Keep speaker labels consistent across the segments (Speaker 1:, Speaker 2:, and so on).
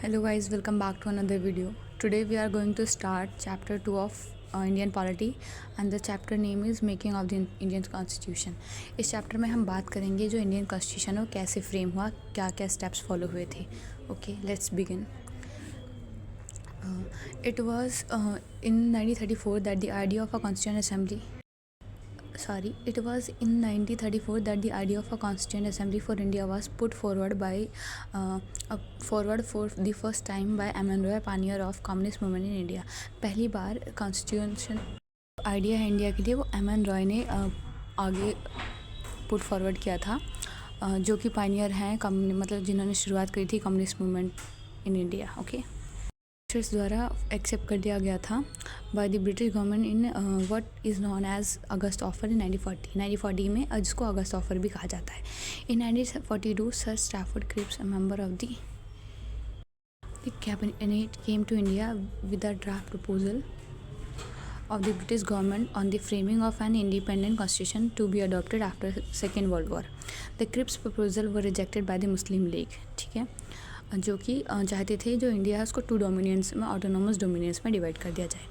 Speaker 1: Hello guys, welcome back to another video. Today we are going to start chapter 2 of Indian polity and the chapter name is Making of the Indian Constitution. इस chapter में हम बात करेंगे जो Indian constitution है वो कैसे frame हुआ, क्या क्या स्टेप्स फॉलो हुए थे. Okay, let's begin. It was in 1934 that the idea of a constituent assembly it was in 1934 that the idea of a constituent assembly for India was put forward for the first time by M.N. Roy, pioneer of communist movement in India. पहली बार constitution idea है India के लिए वो M.N. Roy ने आगे put forward किया था, जो कि पायनियर हैं मतलब जिन्होंने शुरुआत करी थी communist movement in India. Okay, द्वारा एक्सेप्ट कर दिया गया था by the British government in what is known as August offer in 1940 में, जिसको अगस्त ऑफर भी कहा जाता है. In 1942 sir Stafford Cripps, a member of the cabinet, came to India with a draft proposal of the British government on the framing of an independent constitution to be adopted after Second World War. The Cripps proposal were rejected by the Muslim League. ठीक है, जो कि चाहते थे जो India है उसको 2 dominions में, ऑटोनोमस डोमिनियंस में डिवाइड कर दिया जाए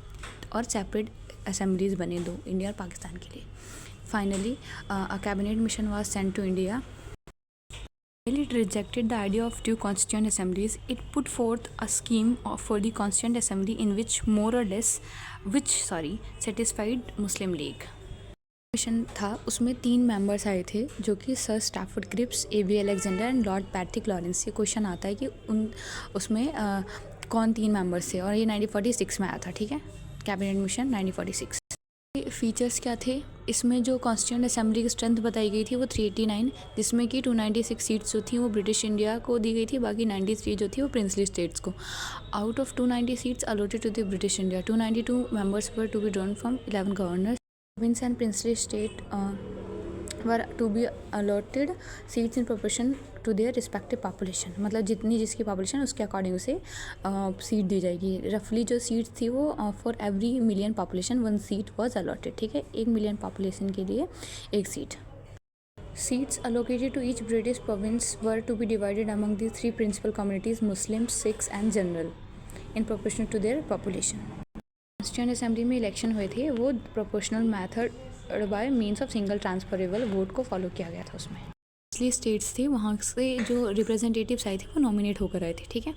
Speaker 1: और सेपरेट असेंबलीज बने दो, इंडिया और पाकिस्तान के लिए. Finally a cabinet mission was sent to India. While it rejected the idea of 2 constituent assemblies, it put forth a scheme for the constituent assembly in which more or less satisfied Muslim League. Mission था, उसमें 3 members आए थे जो कि sir Stafford Cripps, A.B. Alexander and Lord Patrick Lawrence. ये question आता है कि उसमें कौन 3 मेंबर्स थे, और ये 1946 में आया था. ठीक है, कैबिनेट मिशन 1946. फीचर्स क्या थे इसमें? जो कॉन्स्टिट्यूएंट असेंबली की स्ट्रेंथ बताई गई थी वो 389, जिसमें कि 296 सीट्स जो थी वो ब्रिटिश इंडिया को दी गई थी, बाकी 93 जो थी वो प्रिंसली स्टेट्स को. Out of 290 seats allotted to the British India, 292 members were to be drawn from 11 governors. Province and princely state were to be allotted seats in proportion to their respective population, मतलब जितनी जिसकी population उसके according उसे seat दी जाएगी. रफली जो seat थी वो for every million population 1 seat was allotted. ठीक है, 1 मिलियन पॉपुलेशन के लिए 1 seat. Seats allocated to each British province were to be divided among the 3 principal communities, Muslims, Sikhs and General, in proportion to their population. Constituent assembly में election हुए थे वो proportional method by means of single transferable vote को follow किया गया था. उसमें इसलिए स्टेट्स थे वहाँ से जो रिप्रेजेंटेटिव्स आए थे वो नॉमिनेट होकर आए थे. ठीक है,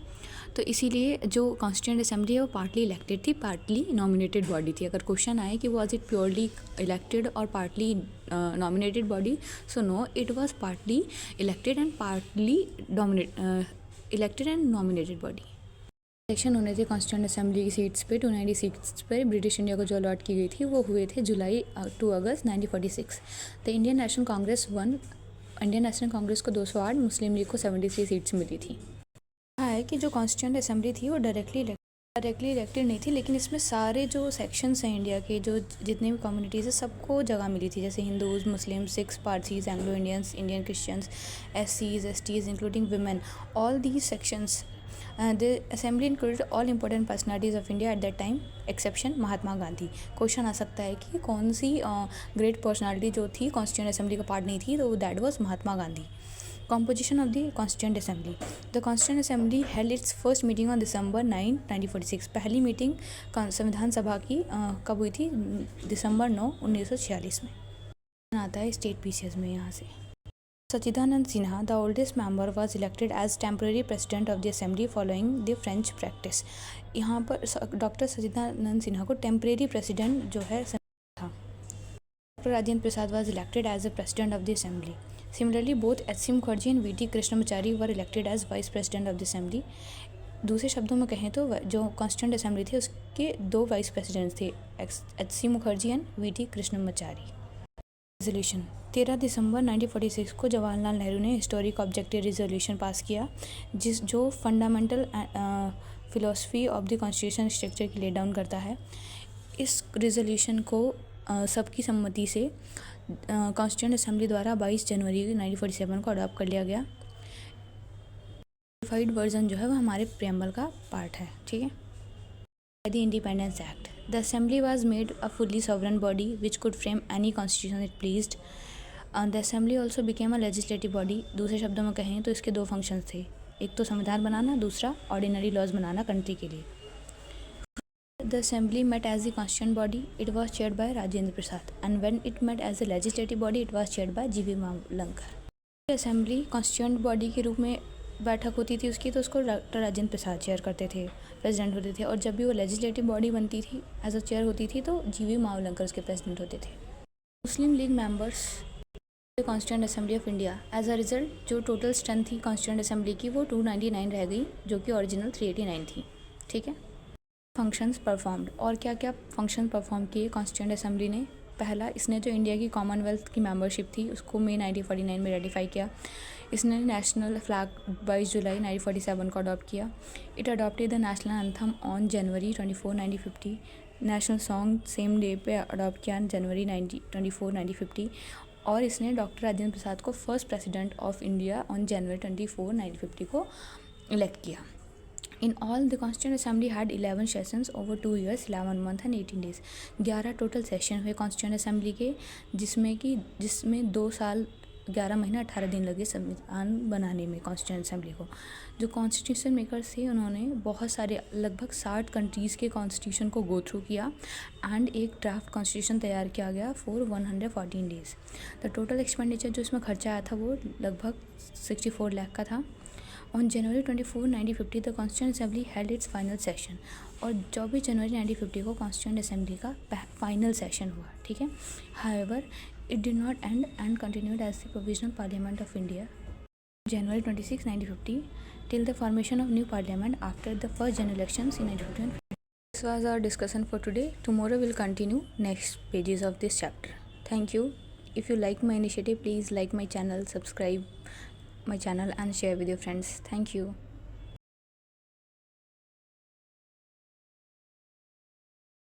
Speaker 1: तो इसीलिए जो कॉन्स्टिट्यूएंट असेंबली है वो पार्टली इलेक्टेड थी, पार्टली नॉमिनेटेड बॉडी थी. अगर क्वेश्चन आए कि वाज इट प्योरली इलेक्टेड और partly nominated body, so no, it was partly elected and partly elected and nominated body. Election होने थे कॉन्स्टिट्यूएंट असेंबली की सीट्स पे, 290 सीट्स पर ब्रिटिश इंडिया को जो अलॉट की गई थी वो हुए थे जुलाई 2 अगस्त 1946. The Indian national Congress one, Indian national Congress को 208, मुस्लिम लीग को 73 सीट्स मिली थी. कहा है कि जो कॉन्स्टिट्यूएंट असेंबली थी वो डायरेक्टली इलेक्टेड नहीं थी, लेकिन इसमें सारे जो सेक्शंस हैं इंडिया के, जो जितने भी कम्युनिटीज़ है सबको जगह मिली थी, जैसे Hindus, Muslim, Sikhs, Parsis, Anglo Indians, Indian Christians, SCs, STs including women, all these sections. The assembly included all important personalities of India at that time, exception Mahatma Gandhi. Question आ सकता है कि कौन सी ग्रेट पर्सनालिटी जो थी कॉन्स्टिट्यूएंट असेंबली का part नहीं थी, तो that was Mahatma Gandhi. Composition of the Constituent Assembly. The Constituent Assembly held its first meeting on December 9, 1946. पहली मीटिंग संविधान सभा की कब हुई थी? दिसंबर 9, 1946 में. आता है स्टेट पीसीएस में यहाँ से. Sachidanand Sinha, the oldest member, was elected as temporary president of the assembly following the French practice. यहाँ पर डॉक्टर सचिदानंद सिन्हा को टेम्परेरी प्रेसिडेंट जो है था. Doctor Rajendra Prasad was elected as the president of the assembly. Similarly, both H.C. Mukherjee and V.T. Krishnamachari were elected as vice president of the assembly. दूसरे शब्दों में कहें तो जो कॉन्स्टिट्यूएंट असेंबली थी उसके 2 वाइस प्रेसिडेंट्स थे, H.C. Mukherjee and V.T. Krishnamachari. Resolution 13 दिसंबर 1946 को जवाहरलाल नेहरू ने हिस्टोरिक ऑब्जेक्टिव रेजोल्यूशन पास किया, जो fundamental philosophy of the constitution structure की ले डाउन करता है. इस रेजोल्यूशन को सबकी सम्मति से कॉन्स्टिट्यूएंट असेंबली द्वारा 22 जनवरी 1947 को अडॉप्ट कर लिया गया. मॉडिफाइड वर्जन जो है वो हमारे प्रेम्बल का पार्ट है. ठीक है. The Independence Act. The Assembly was made a fully sovereign body which could frame any constitution it pleased. The Assembly also became a legislative body. दूसरे शब्दों में कहें तो इसके 2 फंक्शंस थे, एक तो संविधान बनाना, दूसरा ऑर्डिनरी लॉज बनाना कंट्री के लिए। The assembly met as the constituent body. It was chaired by Rajendra Prasad, and when it met as a legislative body, it was chaired by G.V. Mavlankar. Assembly constituent body के रूप में बैठक होती थी उसकी, तो उसको डॉक्टर राजेंद्र प्रसाद चेयर करते थे, प्रेसिडेंट होते थे। और जब भी वो लेजिस्लेटिव बॉडी बनती थी एज अ चेयर होती थी, तो G.V. मावलंकर उसके प्रेसिडेंट होते थे। Muslim League members constituent assembly of India. As a result जो टोटल स्ट्रेंथ थी कॉन्स्टिट्यूंट असेंबली की वो 299 रह गई, जो कि ओरिजिनल 389 थी। ठीक है। फंक्शंस परफॉर्म्ड, और क्या क्या फंक्शन परफॉर्म किए कॉन्स्टिट्यूंट असेंबली ने। पहला, इसने जो इंडिया की कॉमनवेल्थ की मेंबरशिप थी उसको मई 1949 में रेटिफाई किया। इसने नेशनल फ्लैग 22 जुलाई 1947 को अडॉप्ट किया। It adopted the national anthem on January 24, 1950। National song same day पे अडॉप्ट किया जनवरी 24, 1950। और इसने डॉक्टर राजेंद्र प्रसाद को first president of India on January 24, 1950 को इलेक्ट किया। In all, the Constituent Assembly had 11 sessions over 2 years, 11 months and 18 days। 11 total session हुए constituent assembly के, जिसमें 2 साल 11 महीने 18 दिन लगे संविधान बनाने में कॉन्स्टिट्यूंट असेंबली को। जो कॉन्स्टिट्यूशन मेकर्स थे उन्होंने बहुत सारे लगभग 60 कंट्रीज़ के कॉन्स्टिट्यूशन को गो थ्रू किया एंड एक ड्राफ्ट कॉन्स्टिट्यूशन तैयार किया गया for 114 days. The total expenditure जो इसमें खर्चा आया था वो लगभग 64 लाख का था। On January 24, 1950 the constituent assembly held its final session. और 24 जनवरी 1950 को कॉन्स्टिट्यूंट असेंबली का फाइनल सेशन हुआ। ठीक है। However it did not end and continued as the provisional parliament of India January 26, 1950 till the formation of new parliament after the first general elections in 1950. This was our discussion for today. Tomorrow we'll continue next pages of this chapter. Thank you. If you like my initiative, please like my channel, subscribe my channel and share with your friends. Thank you.